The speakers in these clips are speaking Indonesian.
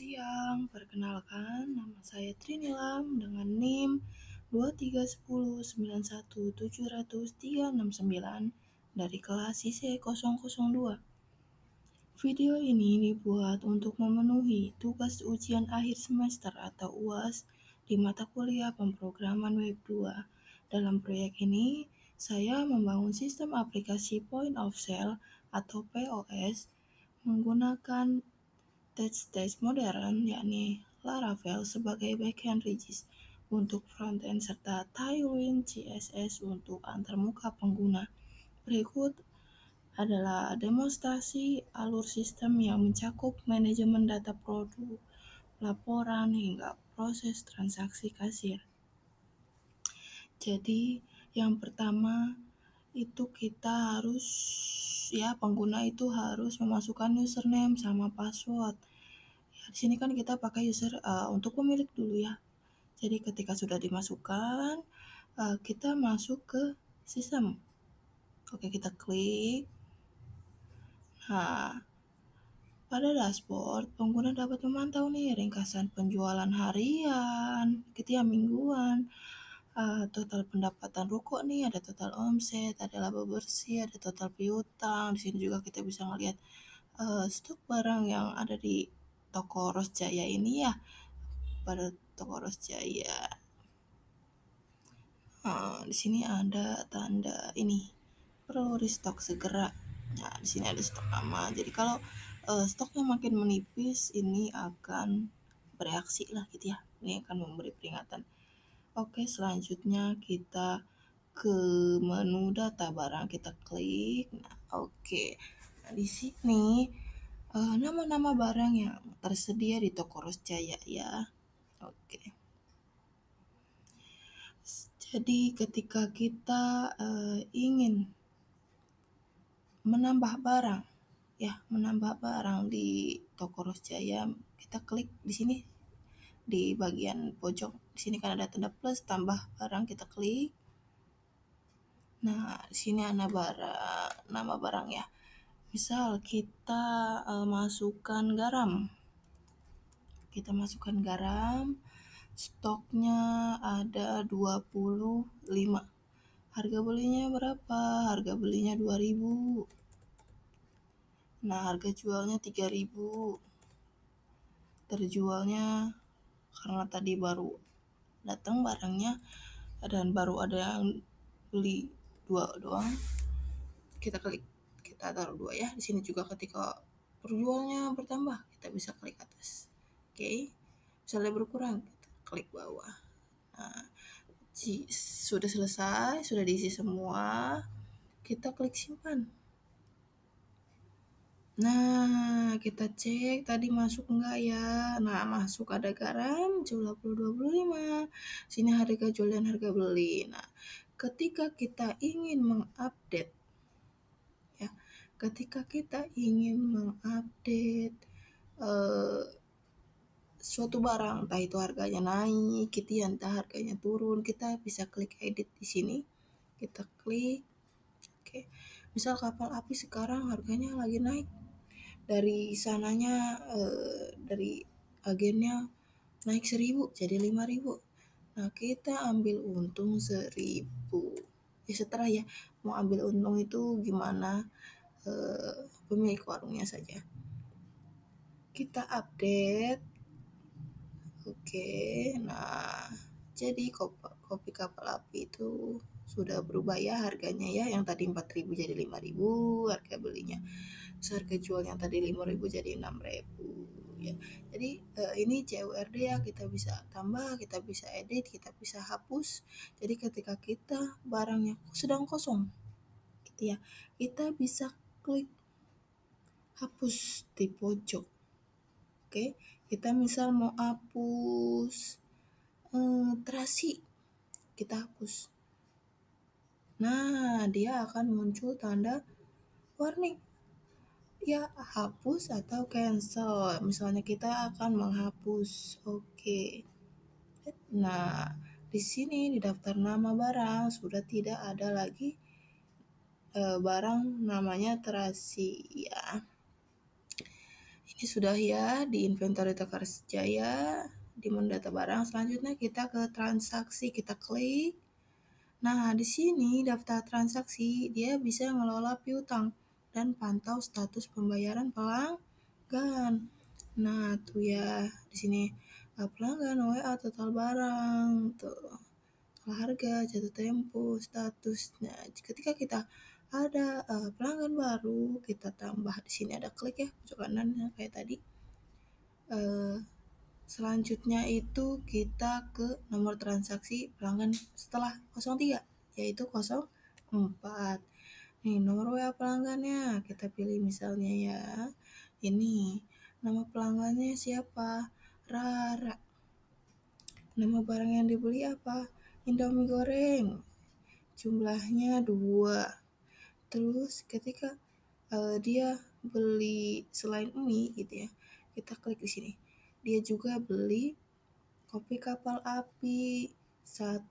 siang, perkenalkan nama saya Trinilam dengan NIM 23109170369 dari kelas IC 002. Video ini dibuat untuk memenuhi tugas ujian akhir semester atau UAS di mata kuliah pemrograman Web 2. Dalam proyek ini, saya membangun sistem aplikasi Point of Sale atau POS menggunakan teks modern yakni Laravel sebagai backend Regis untuk frontend serta Tailwind CSS untuk antarmuka pengguna. Berikut adalah demonstrasi alur sistem yang mencakup manajemen data produk, laporan, hingga proses transaksi kasir. Jadi, yang pertama itu kita harus pengguna itu harus memasukkan username sama password. Di sini kan kita pakai user untuk pemilik dulu ya. Jadi ketika sudah dimasukkan, kita masuk ke sistem. Oke, kita klik. Nah, pada dashboard, pengguna dapat memantau nih ringkasan penjualan harian, gitu ya, mingguan, total pendapatan ruko nih, ada total omset, ada laba bersih, ada total piutang. Di sini juga kita bisa ngelihat stok barang yang ada di toko Ros Jaya ini ya, pada toko Ros Jaya. Di sini ada tanda ini perlu restock segera. Nah, di sini ada stok aman. Jadi kalau stoknya makin menipis, ini akan bereaksi lah gitu ya. Ini akan memberi peringatan. Oke, selanjutnya kita ke menu data barang, kita klik. Nah, oke. Nah, di sini nama-nama barang yang tersedia di toko Ros Jaya ya. Oke. Jadi ketika kita ingin menambah barang di toko Ros Jaya, kita klik di sini di bagian pojok. Di sini kan ada tanda plus, tambah barang, kita klik. Nah, di sini ada nama barang ya. Misal kita masukkan garam. Kita masukkan garam, stoknya ada 25. Harga belinya berapa? Harga belinya 2.000. Nah, harga jualnya 3.000. Terjualnya karena tadi baru datang barangnya dan baru ada yang beli 2 doang. Kita klik, kita taruh 2 ya. Di sini juga ketika perjualnya bertambah, kita bisa klik atas. Oke. Misalnya berkurang, kita klik bawah. Nah, sudah selesai, sudah diisi semua. Kita klik simpan. Nah, kita cek tadi masuk enggak ya. Nah, masuk, ada garam jumlah 25. Sini harga jual dan harga beli. Nah, ketika kita ingin mengupdate suatu barang, entah itu harganya naik gitu ya, entah harganya turun, kita bisa klik edit di sini. Kita klik. Oke. Misal kapal api sekarang harganya lagi naik. Dari sananya dari agennya naik 1.000 jadi 5.000. Nah, kita ambil untung 1.000. Ya setelah ya, mau ambil untung itu gimana pemilik warungnya saja. Kita update. Oke, nah jadi kopi kapal api itu sudah berubah ya harganya ya, yang tadi 4.000 jadi 5.000 harga belinya. Terus harga jual yang tadi 5.000 jadi 6.000 ya. Jadi ini CURD ya, kita bisa tambah, kita bisa edit, kita bisa hapus. Jadi ketika kita barangnya sedang kosong gitu ya, kita bisa klik hapus di pojok. Oke, kita misal mau hapus terasi, kita hapus. Nah, dia akan muncul tanda warning. Ya, hapus atau cancel. Misalnya kita akan menghapus. Oke. Nah, di sini di daftar nama barang sudah tidak ada lagi barang namanya terasi ya. Ini sudah ya di inventory Tokopedia, di menu data barang. Selanjutnya kita ke transaksi, kita klik. Nah, di sini daftar transaksi, dia bisa ngelola piutang dan pantau status pembayaran pelanggan. Nah, tuh ya, di sini pelanggan, WA, total barang, tuh, harga, jatuh tempo, status. Nah, ketika kita ada pelanggan baru, kita tambah di sini ada klik ya, pojok kanan ya, kayak tadi. Selanjutnya itu kita ke nomor transaksi pelanggan setelah 03, yaitu 04. Nih, nomor WA pelanggannya, kita pilih misalnya ya, ini. Nama pelanggannya siapa? Rara. Nama barang yang dibeli apa? Indomie goreng. Jumlahnya 2. Terus ketika dia beli selain mie gitu ya, kita klik di sini. Dia juga beli kopi kapal api 1.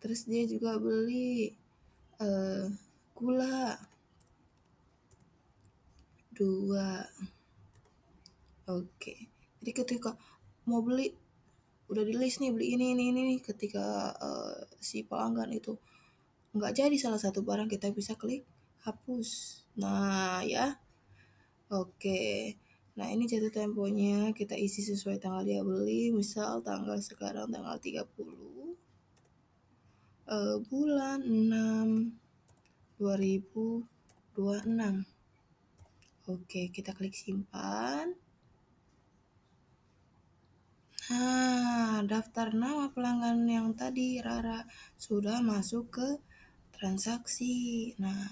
Terus dia juga beli gula 2. Oke. Jadi ketika mau beli, udah di list nih beli ini. Ketika si pelanggan itu nggak jadi salah satu barang, kita bisa klik hapus. Nah ya, oke. Nah ini jatuh temponya, kita isi sesuai tanggal dia beli. Misal tanggal sekarang tanggal 30 bulan 6 2026. Oke, kita klik simpan. Nah, daftar nama pelanggan yang tadi Rara sudah masuk ke transaksi. Nah,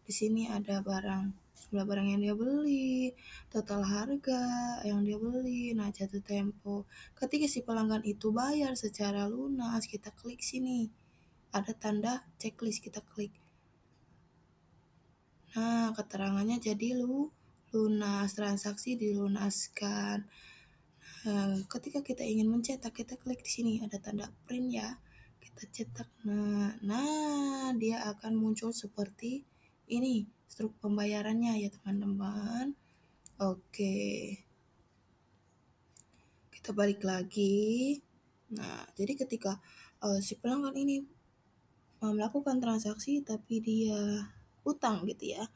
di sini ada barang, jumlah barang yang dia beli, total harga yang dia beli, nah jatuh tempo. Ketika si pelanggan itu bayar secara lunas, kita klik sini. Ada tanda checklist, kita klik. Nah, keterangannya jadi lunas, transaksi dilunaskan. Ketika kita ingin mencetak, kita klik di sini ada tanda print ya. Kita cetak. Nah, dia akan muncul seperti ini struk pembayarannya ya teman-teman. Oke. Kita balik lagi. Nah, jadi ketika si pelanggan ini melakukan transaksi tapi dia utang gitu ya.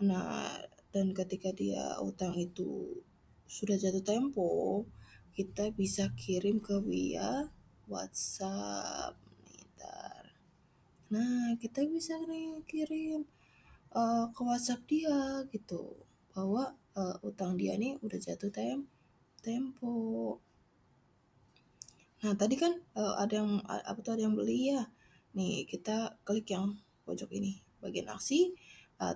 Nah, dan ketika dia utang itu sudah jatuh tempo, kita bisa kirim ke via WhatsApp. Ntar. Nah, kita bisa nih kirim ke WhatsApp dia gitu, bahwa utang dia nih udah jatuh tempo. Nah, tadi kan ada yang beli ya. Nih, kita klik yang pojok ini, bagian aksi,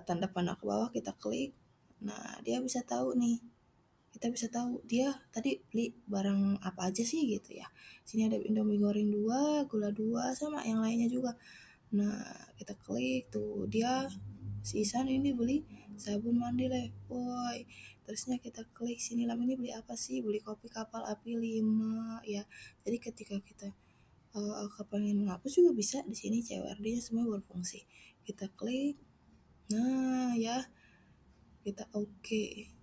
tanda panah ke bawah kita klik. Nah, dia bisa tahu nih. Kita bisa tahu dia tadi beli barang apa aja sih gitu ya. Sini ada Indomie goreng 2, gula 2, sama yang lainnya juga. Nah, kita klik tuh. Dia si Isan ini beli sabun mandi Lifebuoy. Terusnya kita klik sini, Lam ini beli apa sih? Beli kopi kapal api 5 ya. Jadi ketika kita kepengen menghapus juga bisa, di sini CWRD-nya semua berfungsi. Kita klik. Nah, ya. Kita oke.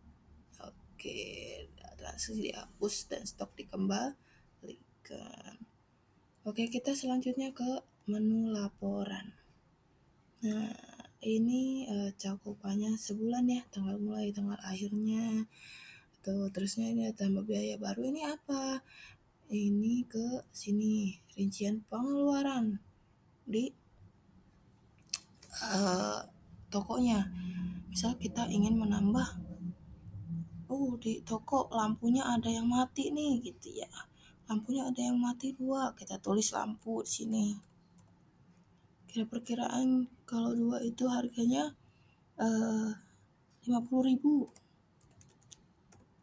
Oke, transaksi dihapus dan stok dikembalikan. Oke, kita selanjutnya ke menu laporan. Nah, ini cakupannya sebulan ya, tanggal mulai, tanggal akhirnya. Tuh, terusnya ini ada tambah biaya baru. Ini apa? Ini ke sini, rincian pengeluaran di tokonya. Misal kita ingin menambah, di toko lampunya ada yang mati nih gitu ya. Lampunya ada yang mati 2, kita tulis lampu di sini. Kira perkiraan kalau 2 itu harganya 50.000.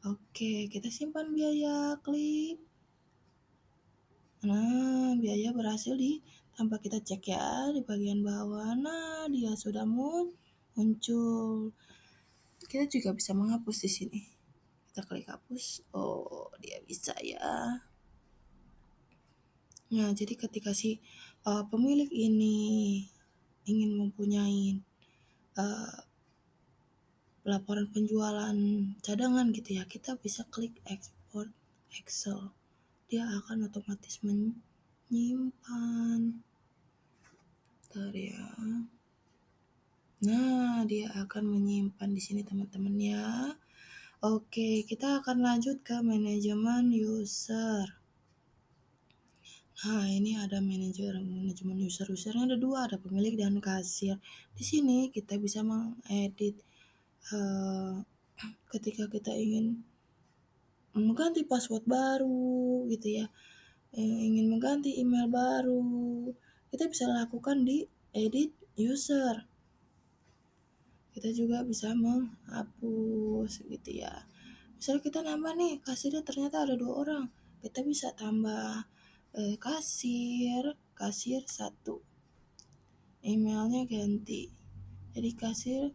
Oke, kita simpan biaya, klik. Nah, biaya berhasil tanpa kita cek ya di bagian bawah. Nah, dia sudah muncul. Kita juga bisa menghapus di sini. Kita klik hapus. Oh, dia bisa ya. Nah, jadi ketika si pemilik ini ingin mempunyai laporan penjualan cadangan gitu ya, kita bisa klik export Excel. Dia akan otomatis menyimpan. Bentar ya. Nah, dia akan menyimpan di sini teman-teman ya. Oke, kita akan lanjut ke manajemen user. Nah, ini ada manajemen user. Usernya ada dua, ada pemilik dan kasir. Di sini kita bisa mengedit ketika kita ingin mengganti password baru gitu ya, ingin mengganti email baru, kita bisa lakukan di edit user. Kita juga bisa menghapus gitu ya. Misalnya kita nambah nih, kasirnya ternyata ada 2 orang, kita bisa tambah kasir 1, emailnya ganti jadi kasir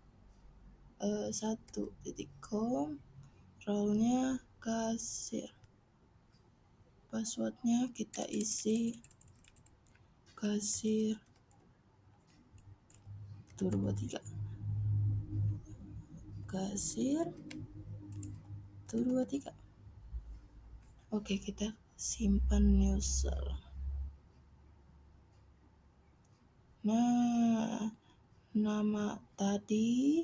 1.com, role-nya kasir, passwordnya kita isi kasir 123, kasir 123. Oke, kita simpan user. Nah, nama tadi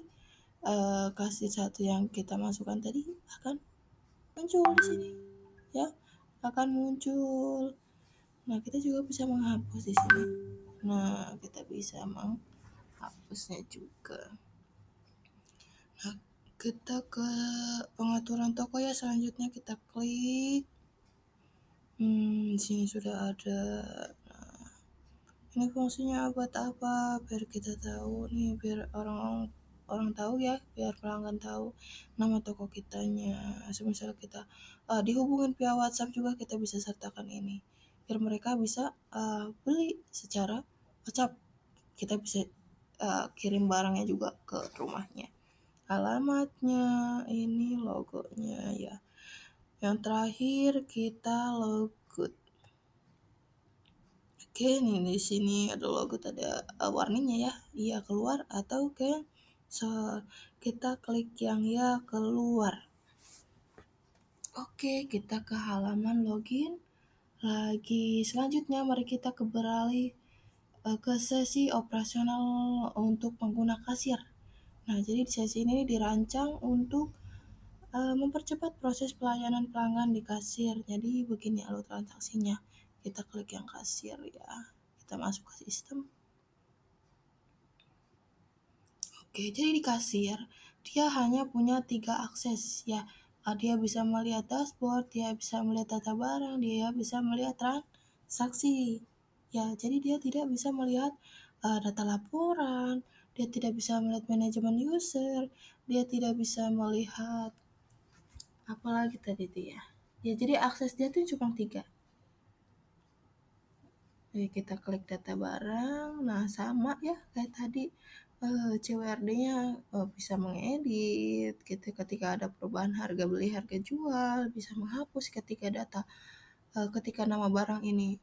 kasir 1 yang kita masukkan tadi akan muncul di sini ya, akan muncul. Nah, kita juga bisa menghapus di sini. Nah, kita bisa menghapusnya juga. Nah, kita ke pengaturan toko ya, selanjutnya kita klik. Di sini sudah ada. Nah, ini fungsinya buat apa? Biar kita tahu nih, biar orang tahu ya, biar pelanggan tahu nama toko kitanya. Semisal kita dihubungin via WhatsApp juga kita bisa sertakan ini, biar mereka bisa beli secara WhatsApp. Kita bisa kirim barangnya juga ke rumahnya, alamatnya, ini logonya ya. Yang terakhir kita logout. Oke, nih di sini ada logo, ada warningnya ya, iya keluar atau cancel. Kita klik yang ya keluar. Oke, kita ke halaman login lagi. Selanjutnya mari kita beralih ke sesi operasional untuk pengguna kasir. Nah, jadi di sesi ini dirancang untuk mempercepat proses pelayanan pelanggan di kasir. Jadi begini alur transaksinya. Kita klik yang kasir ya. Kita masuk ke sistem. Oke, jadi di kasir dia hanya punya 3 akses ya. Dia bisa melihat dashboard, dia bisa melihat data barang, dia bisa melihat transaksi. Ya, jadi dia tidak bisa melihat data laporan, dia tidak bisa melihat manajemen user, dia tidak bisa melihat apalagi tadi itu ya. Ya, jadi akses dia tuh cuma 3. Jadi kita klik data barang, nah sama ya kayak tadi, CWRD-nya bisa mengedit gitu ketika ada perubahan harga beli, harga jual, bisa menghapus ketika nama barang ini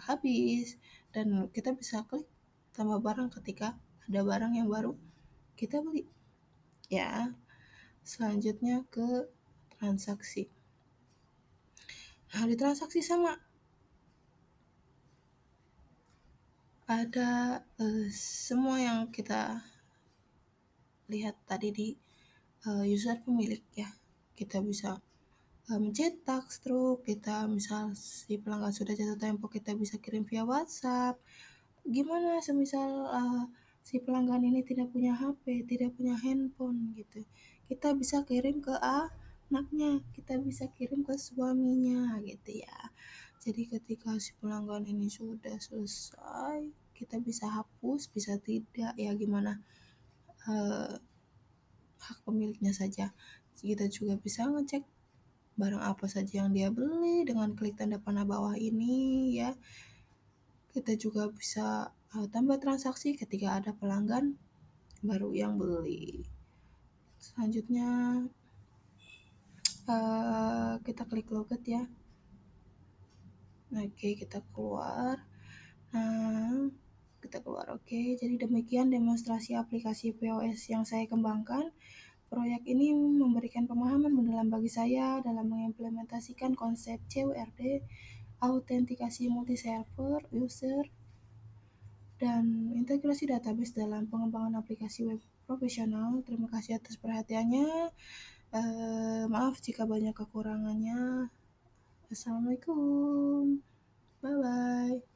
habis, dan kita bisa klik tambah barang ketika ada barang yang baru kita beli ya. Selanjutnya ke transaksi. Nah, di transaksi sama ada semua yang kita lihat tadi di user pemilik ya. Kita bisa mencetak struk, kita misal si pelanggan sudah jatuh tempo, kita bisa kirim via WhatsApp. Gimana semisal si pelanggan ini tidak punya HP, tidak punya handphone gitu, kita bisa kirim ke anaknya, kita bisa kirim ke suaminya gitu ya. Jadi ketika si pelanggan ini sudah selesai, kita bisa hapus, bisa tidak ya, gimana hak pemiliknya saja. Kita juga bisa ngecek barang apa saja yang dia beli dengan klik tanda panah bawah ini ya. Kita juga bisa tambah transaksi ketika ada pelanggan baru yang beli. Selanjutnya kita klik logout ya. Oke, kita keluar. Kita keluar. Oke, jadi demikian demonstrasi aplikasi POS yang saya kembangkan. Proyek ini memberikan pemahaman mendalam bagi saya dalam mengimplementasikan konsep CWRD, autentikasi multi-server, user, dan integrasi database dalam pengembangan aplikasi web profesional. Terima kasih atas perhatiannya. Maaf jika banyak kekurangannya. Assalamualaikum. Bye-bye.